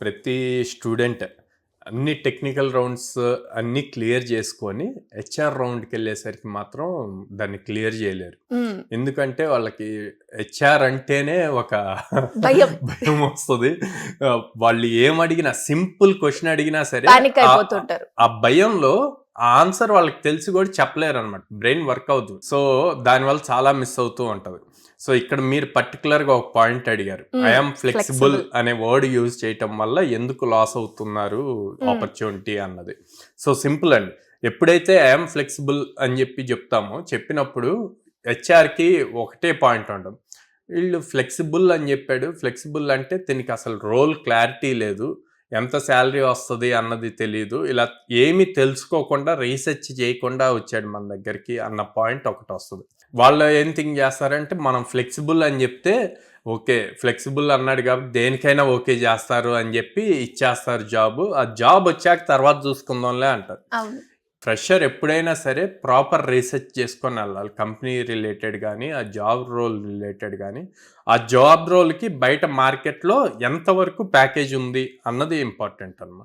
ప్రతి స్టూడెంట్ అన్ని technical rounds అన్నీ క్లియర్ చేసుకొని హెచ్ఆర్ రౌండ్కి వెళ్ళేసరికి మాత్రం దాన్ని క్లియర్ చేయలేరు. ఎందుకంటే వాళ్ళకి హెచ్ఆర్ అంటేనే ఒక భయం. భయం వస్తుంది. వాళ్ళు ఏమడిగినా సింపుల్ క్వశ్చన్ అడిగినా సరే పానిక్ అయిపోతుంటారు. ఆ భయంలో ఆ ఆన్సర్ వాళ్ళకి తెలిసి కూడా చెప్పలేరు అనమాట. బ్రెయిన్ వర్క్ అవుతుంది. సో దానివల్ల చాలా మిస్ అవుతూ ఉంటది. సో ఇక్కడ మీరు పర్టికులర్ గా ఒక పాయింట్ అడిగారు, ఐఎమ్ ఫ్లెక్సిబుల్ అనే వర్డ్ యూజ్ చేయటం వల్ల ఎందుకు లాస్ అవుతున్నారు ఆపర్చునిటీ అన్నది. సో సింపుల్ అండి, ఎప్పుడైతే ఐఎమ్ ఫ్లెక్సిబుల్ అని చెప్తామో చెప్పినప్పుడు హెచ్ఆర్కి ఒకటే పాయింట్ ఉంటుంది, వీళ్ళు ఫ్లెక్సిబుల్ అని చెప్పాడు, ఫ్లెక్సిబుల్ అంటే దీనికి అసలు రోల్ క్లారిటీ లేదు, ఎంత శాలరీ వస్తుంది అన్నది తెలియదు, ఇలా ఏమీ తెలుసుకోకుండా రీసెర్చ్ చేయకుండా వచ్చాడు మన దగ్గరికి అన్న పాయింట్ ఒకటి వస్తుంది. వాళ్ళు ఏం థింక్ చేస్తారంటే మనం ఫ్లెక్సిబుల్ అని చెప్తే ఓకే ఫ్లెక్సిబుల్ అన్నాడు కాబట్టి దేనికైనా ఓకే చేస్తారు అని చెప్పి ఇచ్చేస్తారు జాబ్, ఆ జాబ్ వచ్చాక తర్వాత చూసుకుందాంలే అంటారు. ఫ్రెషర్ ఎప్పుడైనా సరే ప్రాపర్ రీసెర్చ్ చేసుకొని వెళ్ళాలి, కంపెనీ రిలేటెడ్ కానీ ఆ జాబ్ రోల్ రిలేటెడ్ కానీ. ఆ జాబ్ రోల్కి బయట మార్కెట్లో ఎంతవరకు ప్యాకేజ్ ఉంది అన్నది ఇంపార్టెంట్ అన్నమాట.